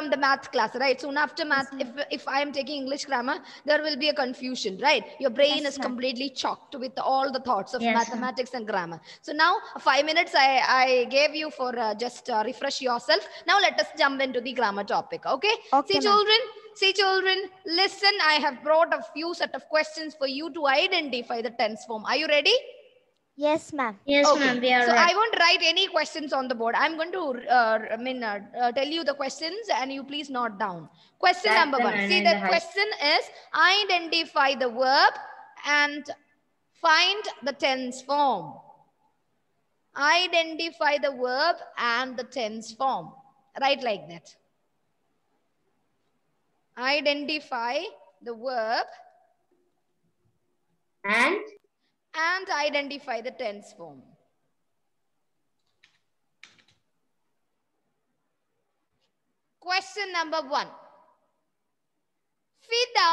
on the math class, right? Soon after math, if I am taking English grammar, there will be a confusion, right? Your brain is completely chocked with all the thoughts of mathematics and grammar. So now 5 minutes I gave you for just refresh yourself. Now let us jump into the grammar topic, okay? See children, listen, I have brought a few set of questions for you to identify the tense form. Are you ready? Yes, ma'am. Yes, Okay. ma'am. We are So ready. I won't write any questions on the board. I'm going to tell you the questions and you please note down. Question number 1. See, the question is identify the verb and find the tense form. Identify the verb and the tense form. Write like that. Identify the verb And identify the tense form. Question number 1. Fida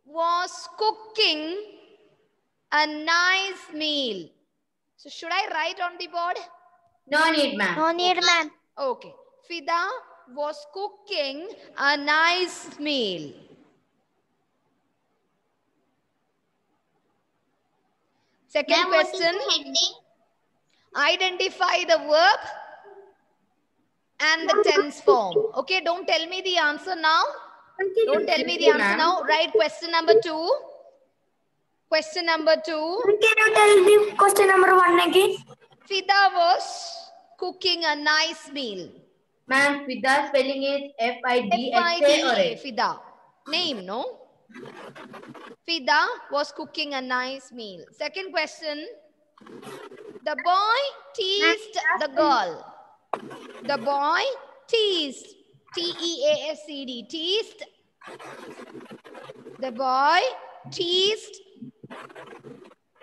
was cooking a nice meal. So should I write on the board? no need, ma'am. No need, ma'am. Okay. Fida was cooking a nice meal. Second question. Identify the verb and the tense form. Okay, don't tell me the answer now. Don't tell me the answer now. Write question number 2. Question number 2. Can you tell me question number 1 again? Fida was cooking a nice meal. Ma'am, Fida spelling is F-I-D-H-A or A? Fida. Name, no? Fida was cooking a nice meal. Second question. The boy teased the girl. The boy teased. T-E-A-S-E-D. Teased. The boy teased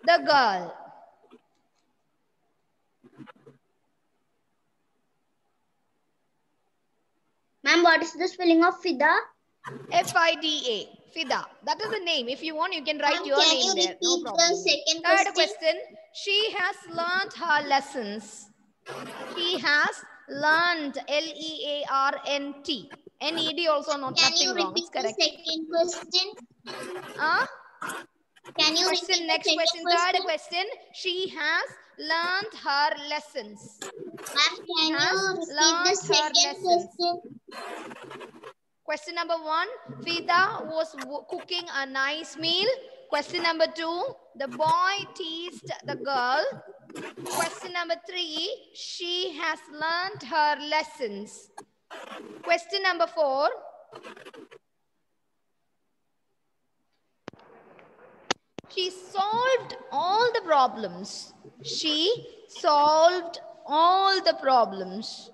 the girl. Ma'am, what is the spelling of Fida? F-I-D-A. Fida. That is the name. If you want, you can write your name there. No problem. Third question. She has learned her lessons. She has learned. L-E-A-R-N-T. N-E-D also nothing wrong. It's correct. Second question. Can you question, next question. Third question. She has learned her lessons. Ma'am, can you repeat the second question? Question number 1, Fida was cooking a nice meal. Question number 2, the boy teased the girl. Question number 3, she has learned her lessons. Question number 4, she solved all the problems. She solved all the problems.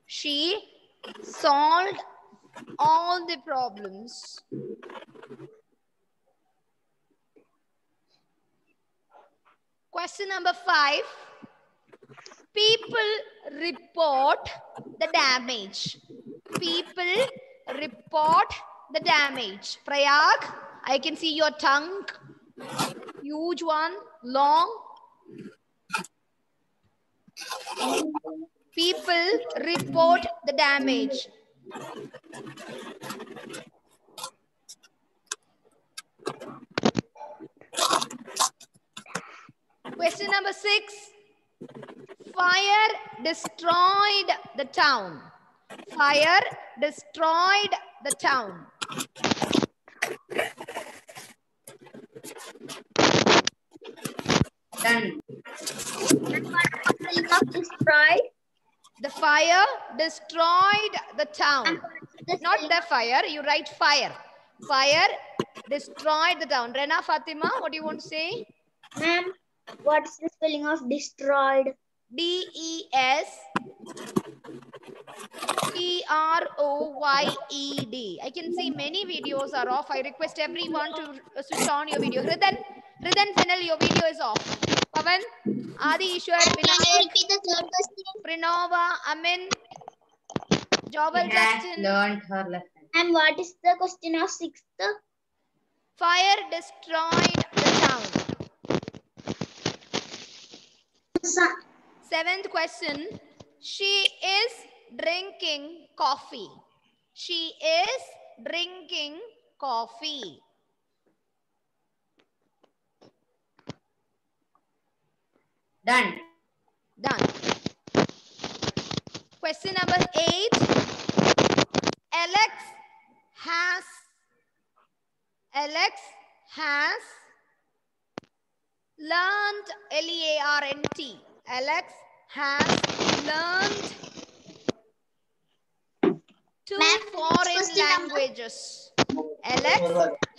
She solved all the problems. Question number 5. People report the damage. People report the damage. Prayag, I can see your tongue. Huge one, long. People report the damage. Question number 6. Fire destroyed the town. Fire destroyed the town. Done. Destroyed. The fire destroyed the town. Not the fire, you write fire. Fire destroyed the town. Rena, Fatima, what do you want to say? Ma'am, what's the spelling of destroyed? D-E-S-T-R-O-Y-E-D. I can see many videos are off. I request everyone to switch on your video. Ridan, Fennel, your video is off. Pavan, Adi Ishwar, Vinayak, Pranova, Amin, Jobal Justin. Learned her lesson. And what is the question of 6th? Fire destroyed the town. 7th question. She is drinking coffee. She is drinking coffee. Done. Done. Question number 8. Alex has learned, L-E-A-R-N-T. Alex has learned 2 foreign languages. Alex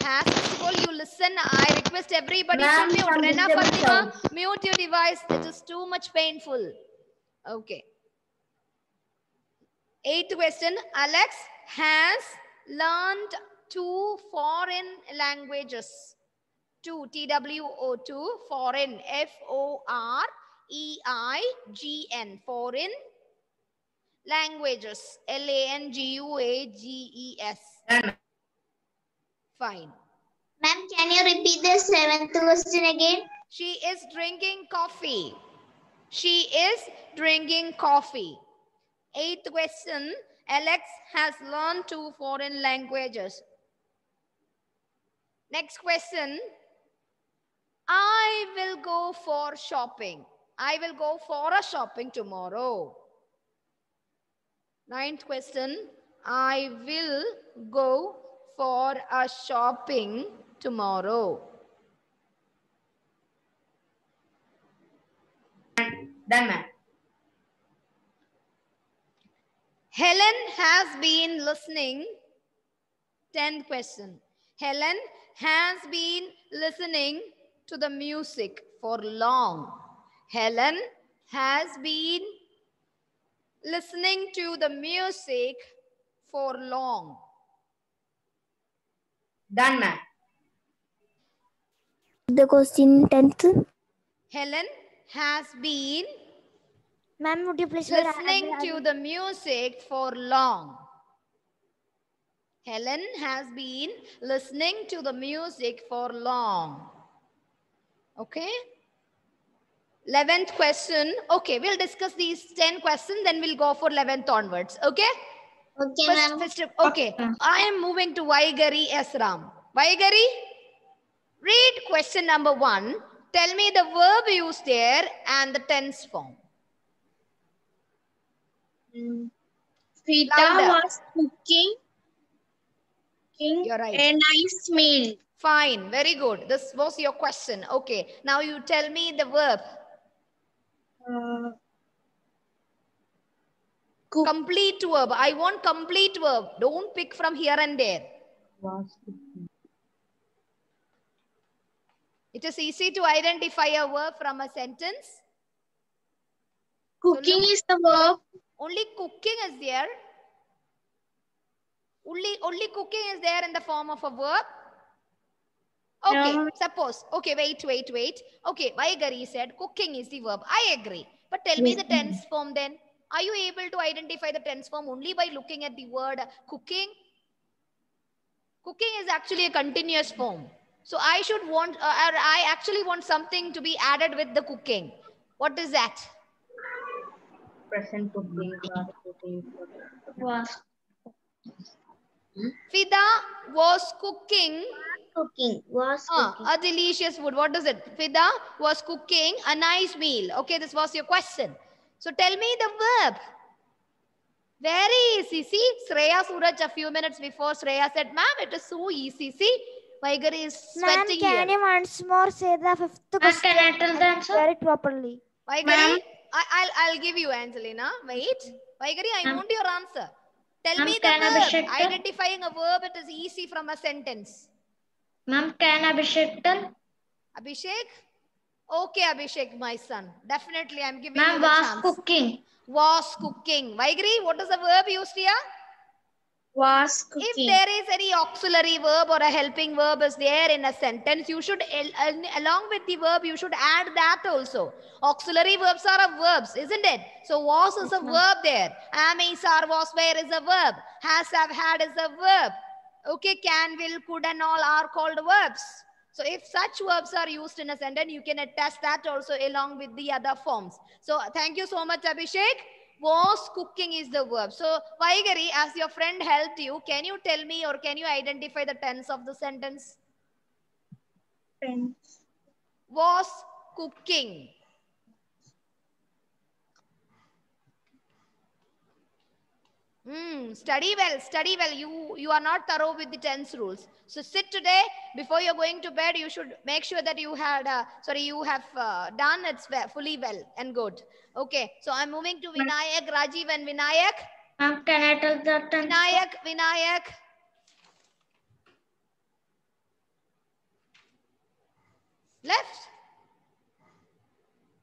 has, first of all, you listen. I request everybody to mute. Rena Fatima, mute your device. It is too much painful. Okay. 8th question. Alex has learned 2 foreign languages. 2, T-W-O-2, foreign, F-O-R-E-I-G-N, foreign languages, L-A-N-G-U-A-G-E-S. Fine. Ma'am, can you repeat the 7th question again? She is drinking coffee. She is drinking coffee. 8th question. Alex has learned 2 foreign languages. Next question. I will go for shopping. I will go for a shopping tomorrow. 9th question. I will go for a shopping tomorrow. Done, ma'am. Helen has been listening. 10th question. Helen has been listening to the music for long. Helen has been listening to the music for long. Done, ma'am. The question 10th. Helen has been Ma'am, would you please listening to the music for long. Helen has been listening to the music for long. Okay. 11th question. Okay, we'll discuss these 10 questions, then we'll go for 11th onwards. Okay? Okay, ma'am. Okay. I am moving to Vaigari Esram. Vaigari, read question number 1. Tell me the verb used there and the tense form. Rita was cooking You're right. a nice meal. Fine. Very good. This was your question. Okay. Now you tell me the verb. Complete verb. I want complete verb. Don't pick from here and there. It is easy to identify a verb from a sentence. Cooking is the verb. Only cooking is there. Only cooking is there in the form of a verb. Okay, No. suppose. Okay, wait. Okay, Vaigari said cooking is the verb. I agree. But tell me the tense form then. Are you able to identify the tense form only by looking at the word cooking? Cooking is actually a continuous form. So I should want, I actually want something to be added with the cooking. What is that? Present cooking. Was Fida was cooking. cooking. A delicious food. What is it? Fida was cooking a nice meal. Okay, this was your question. So tell me the verb. Very easy. See, Shreya Suraj a few minutes before Shreya said, ma'am, it is so easy. See, Vaigari is sweating here. Ma'am, can you once more say the 5th question? Can I tell the answer? Very properly. Vaigari, I'll give you, Angelina. Wait. Vaigari, I want your answer. Tell me the verb. Identifying a verb, it is easy from a sentence. Ma'am, can Abhishek tell? Abhishek? Okay, Abhishek, my son. Definitely, I'm giving you Ma'am, the was chance. cooking. Was cooking. Vaigari, what is the verb used here? Was cooking. If there is any auxiliary verb or a helping verb is there in a sentence, you should, along with the verb, you should add that also. Auxiliary verbs are verbs, isn't it? So was is a verb there. Am, is, are, was, where is a verb. Has, have, had is a verb. Okay, can, will, could and all are called verbs. So if such verbs are used in a sentence, you can attach that also along with the other forms. So thank you so much, Abhishek. Was cooking is the verb. So, Vaigari, as your friend helped you, can you tell me or can you identify the tense of the sentence? Tense. Was cooking. Study well, study well. You are not thorough with the tense rules. So sit today. Before you're going to bed, you should make sure that you have done it fully well and good. Okay. So I'm moving to Vinayak, Rajiv and Vinayak. Ma'am, can I tell the tense? Vinayak. Left.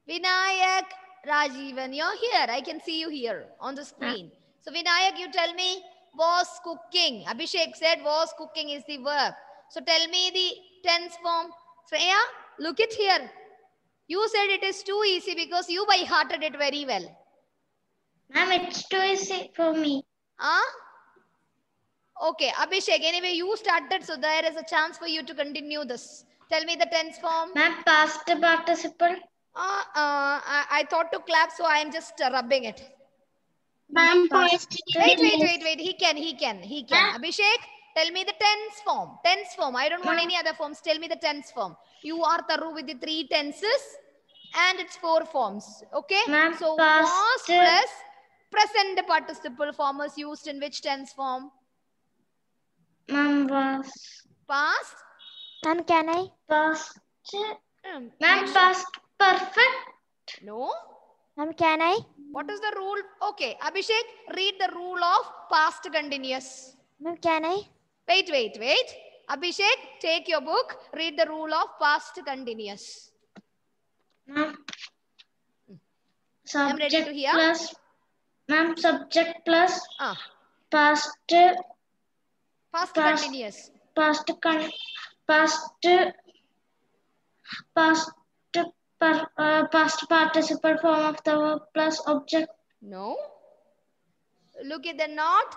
Vinayak, Rajivan, you're here. I can see you here on the screen. So Vinayak, you tell me, was cooking. Abhishek said was cooking is the verb. So tell me the tense form. Freya, look it here. You said it is too easy because you by hearted it very well. Ma'am, it's too easy for me. Huh? Okay, Abhishek, anyway, you started, so there is a chance for you to continue this. Tell me the tense form. Ma'am, past participle. I thought to clap, so I am just rubbing it. Ma'am, past. Wait. He can. Abhishek, tell me the tense form. Tense form. I don't want any other forms. Tell me the tense form. You are thorough with the 3 tenses and it's 4 forms. Okay? So was plus present participle form is used in which tense form? Ma'am, was. Past. Ma'am, can I? Past. Ma'am, past perfect. No. Ma'am, can I? What is the rule? Okay, Abhishek, read the rule of past continuous. Ma'am, can I? Wait. Abhishek, take your book, read the rule of past continuous. Ma'am. I'm ready to hear. Plus, ma'am, subject plus past continuous. Past participle form of the verb plus object. No. Look at the note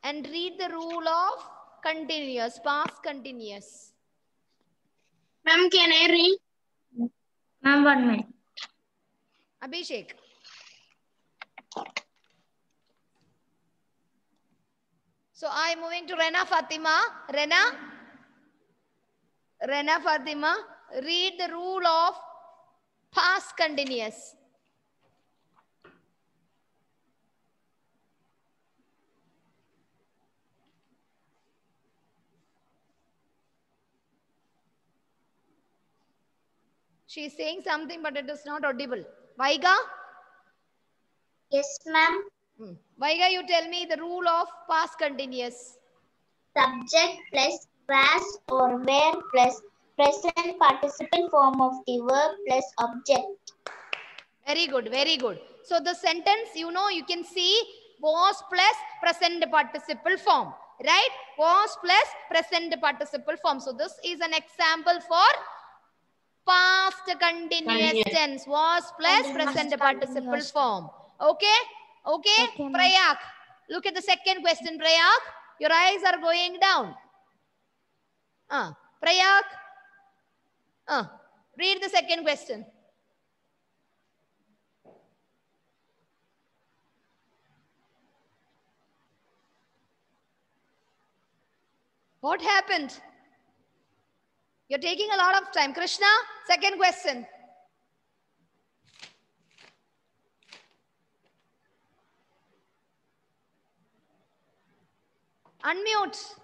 and read the rule of continuous, past continuous. Ma'am, can I read? Ma'am, 1 minute. Abhishek. So I am moving to Rena Fatima. Rena Fatima, read the rule of past continuous. She is saying something, but it is not audible. Vaiga? Yes, ma'am. Vaiga, you tell me the rule of past continuous. Subject plus was or were plus present participle form of the verb plus object. Very good. So the sentence, you can see was plus present participle form. Right? Was plus present participle form. So this is an example for past continuous tense. Was plus present participle form. Okay? Prayak. Look at the second question, Prayak. Your eyes are going down. Prayak. Read the second question. What happened? You're taking a lot of time. Krishna, second question. Unmute.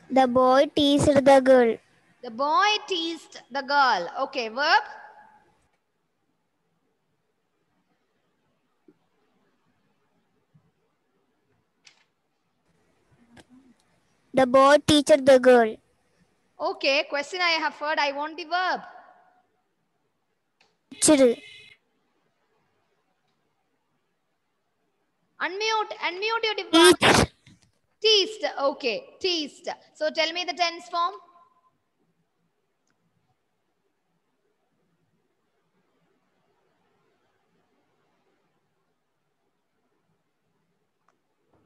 The boy teased the girl. The boy teased the girl. Okay, verb. The boy teased the girl. Okay, question I have heard. I want the verb. Teased. Unmute your device. Teased. Okay, teased. So tell me the tense form.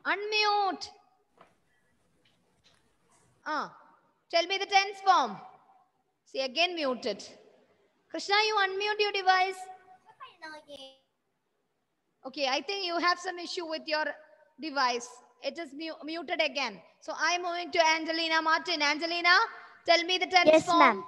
Unmute. Tell me the tense form. See, again muted. Krishna, you unmute your device. Okay, I think you have some issue with your device. It is muted again. So I'm moving to Angelina Martin. Angelina, tell me the tense Yes, form. ma'am.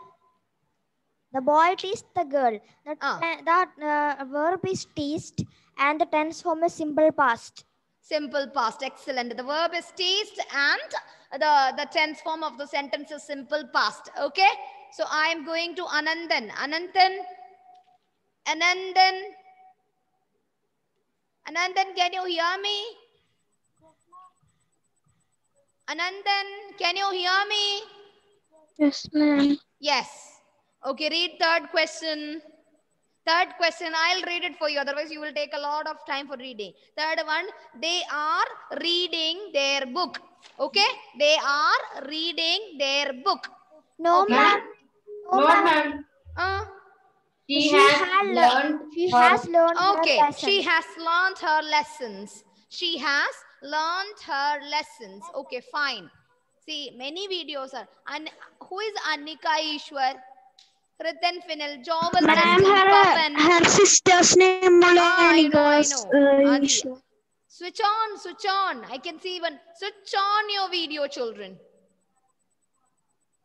The boy teased the girl. Ah. The verb is teased and the tense form is simple past. Simple past. Excellent. The verb is teased and the tense form of the sentence is simple past. Okay. So I am going to Anandan. Anandan, can you hear me? Anandan, can you hear me? Yes, ma'am. Yes. Okay, read third question. Third question, I'll read it for you. Otherwise, you will take a lot of time for reading. Third one, they are reading their book. Okay? They are reading their book. No, Okay. ma'am. No, Not ma'am. ma'am. She She has learned her Okay, lessons. she has learned her lessons. She has learned her lessons. Okay, fine. See, many videos are. And who is Annika Ishwar? Ratan Finil, Joel, Ma'am, Pavan. her sister's name I know. Adi. Switch on. I can see even. Switch on your video, children.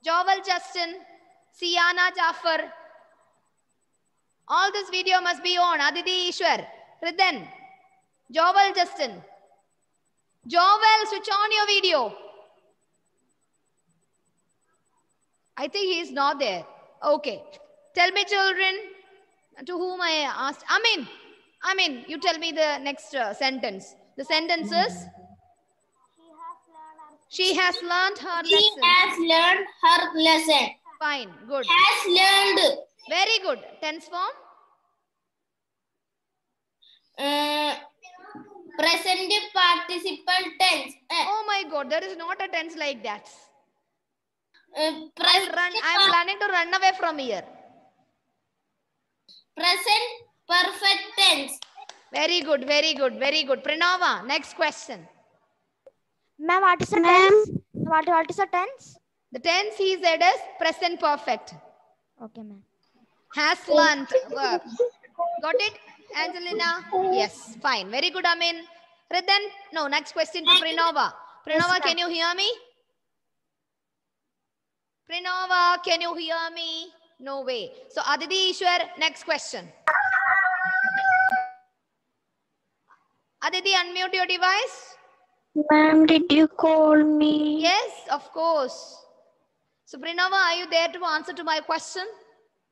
Joel Justin, Siana Jafar. All this video must be on. Aditi Ishwar, Ratan, Joel Justin. Joel, switch on your video. I think he is not there. Okay. Tell me, children, to whom I asked. Amin, you tell me the next sentence. The sentence is, she has learned her lesson. She has learned her lesson. Fine, good. Has learned. Very good. Tense form? Present participle tense. Oh my God, there is not a tense like that. I'm Present planning to run away from here. perfect tense. Very good. Pranava, next question. Ma'am, what is a tense? What is a tense? The tense he said is present perfect. Okay, ma'am. Has learnt verb. Got it, Angelina? Yes, fine. Very good, Amin. Ratan, no, next question to Pranava. Pranava, can you hear me? Pranava, can you hear me? No way. So, Aditi Ishwar, next question. Aditi, unmute your device. Ma'am, did you call me? Yes, of course. So, Pranava, are you there to answer to my question?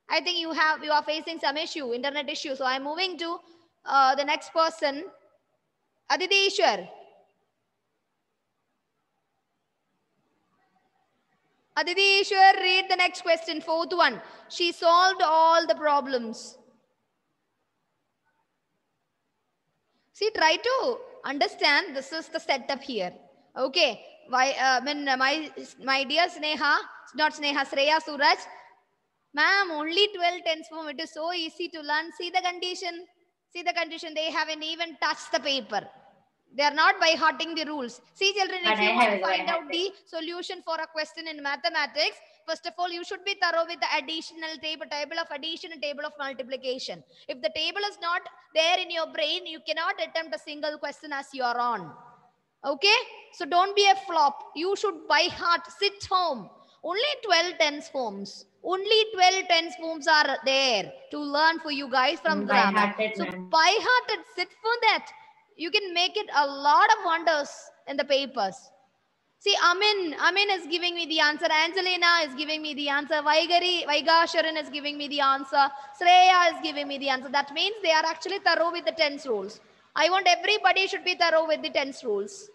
I think you are facing some issue, internet issue. So, I'm moving to the next person. Aditi Ishwar. Aditi Ishwar, read the next question, fourth one. She solved all the problems. See, try to understand this is the setup here. Okay. My dear Sneha, not Sneha, Shreya Suraj. Ma'am, only 12 tense form. It is so easy to learn. See the condition. They haven't even touched the paper. They are not by hearting the rules. See, children, if you want to find out the solution for a question in mathematics, first of all, you should be thorough with the additional table of addition and table of multiplication. If the table is not there in your brain, you cannot attempt a single question as you are on. Okay? So don't be a flop. You should by heart sit home. Only 12 tense forms. Only 12 tense forms are there to learn for you guys from grammar. So by heart, sit for that. You can make it a lot of wonders in the papers. See, Amin is giving me the answer. Angelina is giving me the answer. Vaigasharan is giving me the answer. Shreya is giving me the answer. That means they are actually thorough with the tense rules. I want everybody should be thorough with the tense rules.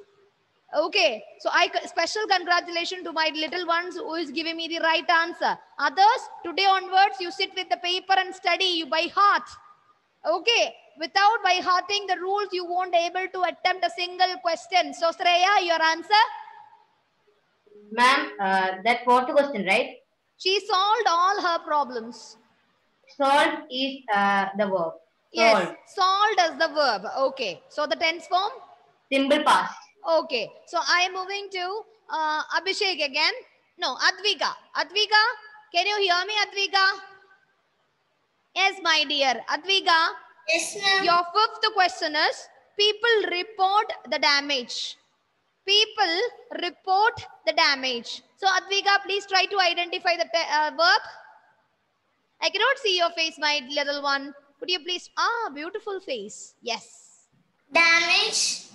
Okay, so special congratulations to my little ones who is giving me the right answer. Others, today onwards, you sit with the paper and study you by heart. Okay, without by hearting the rules, you won't able to attempt a single question. So, Shreya, your answer? Ma'am, that fourth question, right? She solved all her problems. Solved is the verb. Yes, solved as the verb. Okay, so the tense form? Simple past. Okay, so I am moving to Abhishek again. No, Advika. Advika, can you hear me, Advika? Yes, my dear. Advika, Yes, ma'am. Your fifth question is, people report the damage. People report the damage. So Advika, please try to identify the verb. I cannot see your face, my little one. Could you please? Beautiful face. Yes. Damage.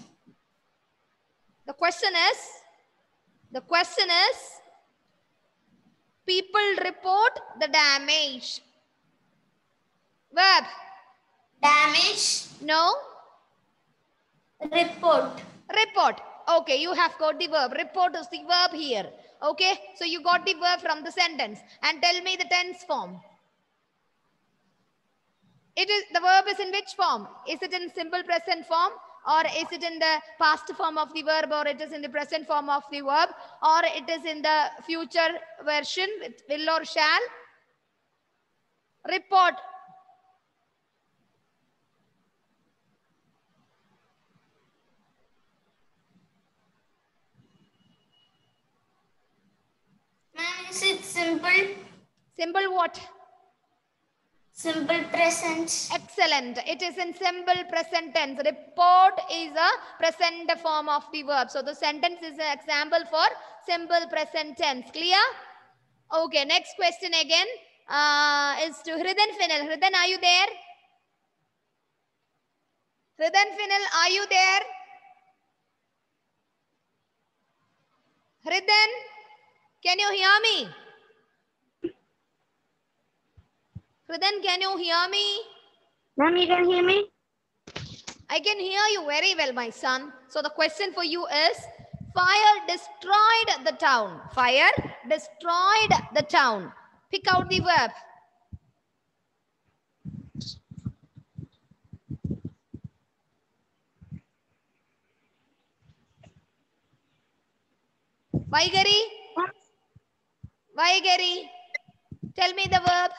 The question is, people report the damage. Verb. Damage. No. Report. Report. Okay, you have got the verb. Report is the verb here. Okay, so you got the verb from the sentence. And tell me the tense form. The verb is in which form? Is it in simple present form? Or is it in the past form of the verb? Or it is in the present form of the verb? Or it is in the future version with will or shall? Report. Ma'am, is it simple? Simple what? Simple present. Excellent. It is in simple present tense. Report is a present form of the verb. So the sentence is an example for simple present tense. Clear? Okay, next question again is to Hridan Final. Hridan, are you there? Hridan Final, are you there? Hridan, can you hear me? Hridan, can you hear me? Ma'am, you can hear me? I can hear you very well, my son. So the question for you is, fire destroyed the town. Fire destroyed the town. Pick out the verb. Vaigari? Vaigari? Tell me the verb.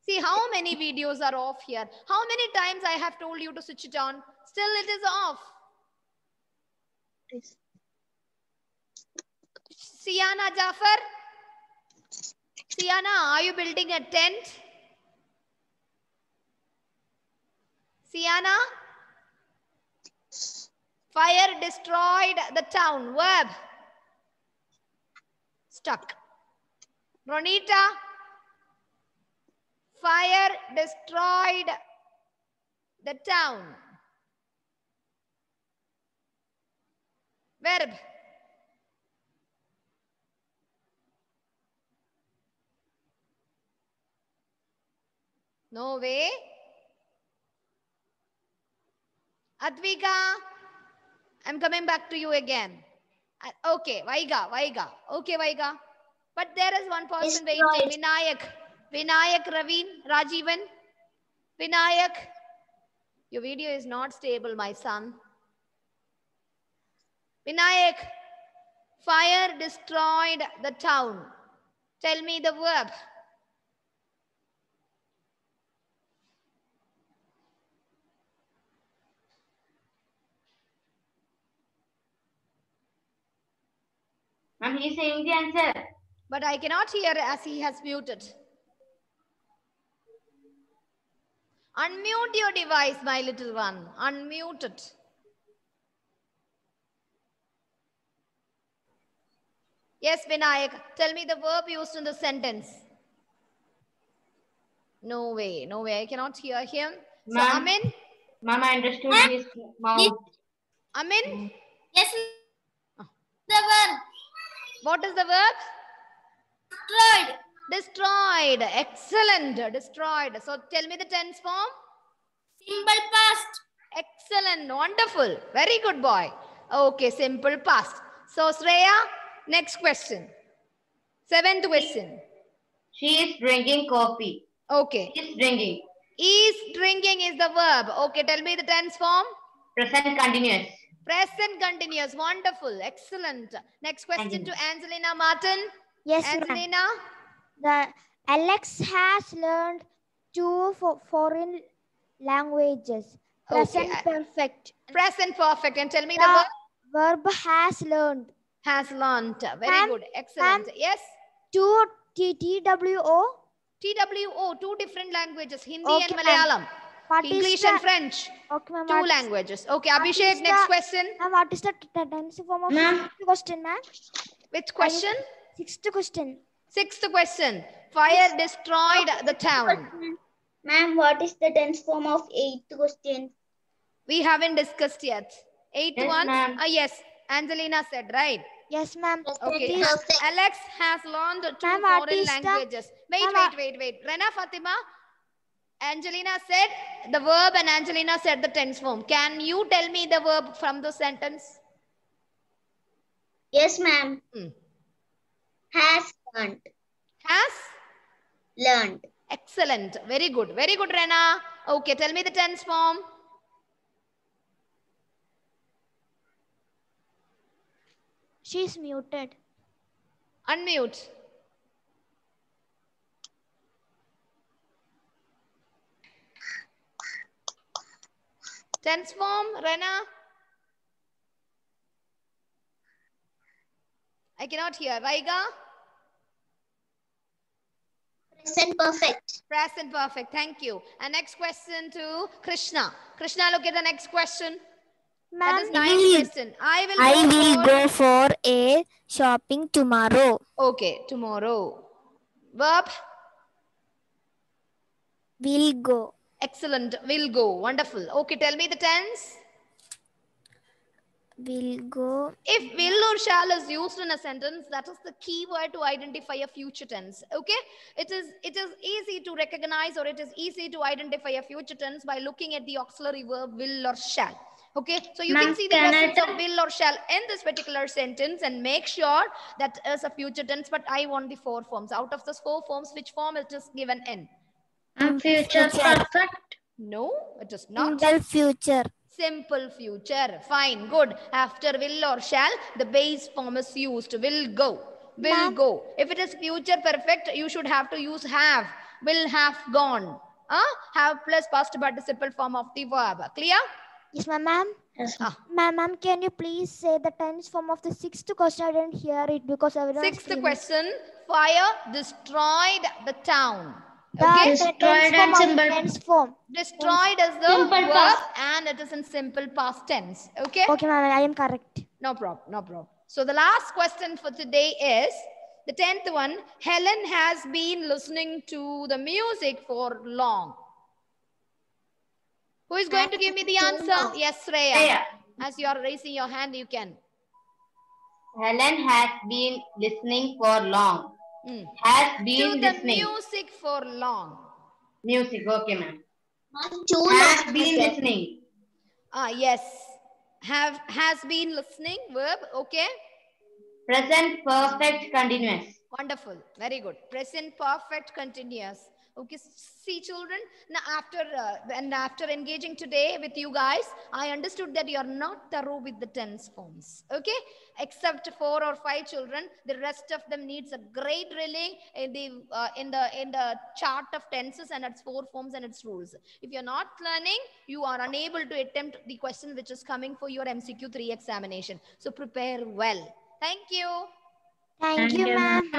See how many videos are off here. How many times I have told you to switch it on? Still it is off. Siana Jafar? Siana, are you building a tent? Siana? Fire destroyed the town. Verb. Stuck. Ronita? Fire destroyed the town. Verb. No way. Advika, I'm coming back to you again. Okay, Vaiga. Okay, Vaiga. But there is one person waiting. Vinayak, Raveen, Rajivan. Vinayak. Your video is not stable, my son. Vinayak. Fire destroyed the town. Tell me the verb. Ma'am, he is saying the answer. But I cannot hear as he has muted. Unmute your device, my little one. Unmute it. Yes, Vinayak. Tell me the verb used in the sentence. No way. I cannot hear him. So, Amin? Ma'am, I understood his mouth. Amin? Yes, the verb. What is the verb? Destroyed. Destroyed. Excellent. Destroyed. So, tell me the tense form. Simple past. Excellent. Wonderful. Very good boy. Okay, simple past. So, Shreya, next question. 7th question. She is drinking coffee. Okay. Is drinking. Is drinking is the verb. Okay, tell me the tense form. Present continuous. Present continuous. Wonderful. Excellent. Next question to Angelina Martin. Yes, Angelina. ma'am. Alex has learned 2 foreign languages. Present perfect. Present perfect. And tell me the verb has learned. Has learned. Very good. Excellent. Yes. TWO. TWO, two different languages, Hindi Okay, and ma'am. Malayalam. What is English the- and French. Okay, ma'am. Two languages. Okay, Abhishek, next question. Ma'am, what is the tense form of Ma'am. sixth question, ma'am? Which question? Sixth question. Sixth question. Fire destroyed the town. Ma'am, what is the tense form of eighth question? We haven't discussed yet. Eighth Yes, one. ma'am. Yes, Angelina said, right? Yes, ma'am. Okay. Please. Alex has learned two Ma'am, what foreign is the- languages. Ma'am, Wait. Rena, Fatima. Angelina said the verb and Angelina said the tense form. Can you tell me the verb from the sentence? Yes, ma'am. Has learned. Has? Learned. Excellent. Very good. Very good, Rena. Okay, tell me the tense form. She's muted. Unmute. Tense form, Rena. I cannot hear. Raiga? Present perfect. Present perfect. Thank you. And next question to Krishna. Krishna, look at the next question. That is Ma'am, ninth question. I I will will go for a shopping tomorrow. Okay, tomorrow. Verb? Will go. Excellent. Will go. Wonderful. Okay, tell me the tense. Will go. If will or shall is used in a sentence, that is the key word to identify a future tense. Okay, it is easy to recognize, or it is easy to identify a future tense by looking at the auxiliary verb will or shall. Okay, so you can see the presence of will or shall in this particular sentence and make sure that is a future tense. But I want the four forms. Out of those four forms, which form it is given in? Future perfect. No, it is not. Simple future. Simple future. Fine, good. After will or shall, the base form is used. Will go. Will go. If it is future perfect, you should have to use have. Will have gone. Have plus past participle form of the verb. Clear? Yes, ma'am. Yes, Ma'am, can you please say the tense form of the sixth question? I didn't hear it because everyone. Sixth question. Fire destroyed the town. The Okay. Destroyed and simple. tense form. Destroyed is the Simple verb past. and it is in simple past tense. Okay. Okay, ma'am, I am correct. No problem. No problem. So the last question for today is the 10th one. Helen has been listening to the music for long. Who is going to give me the answer? Yes, Shreya. As you are raising your hand, you can. Helen has been listening for long. Has To been the listening. music for long. Music, okay, ma'am. Too Has long. been listening. Yes. Has been listening. Verb. Okay. Present perfect continuous. Wonderful. Very good. Present perfect continuous. Okay. See, children, now after engaging today with you guys, I understood that you are not thorough with the tense forms. Okay. Except 4 or 5 children, the rest of them needs a great drilling in the chart of tenses and its 4 forms and its rules. If you're not learning, you are unable to attempt the question which is coming for your MCQ 3 examination. So prepare well. Thank you. Thank you, ma'am.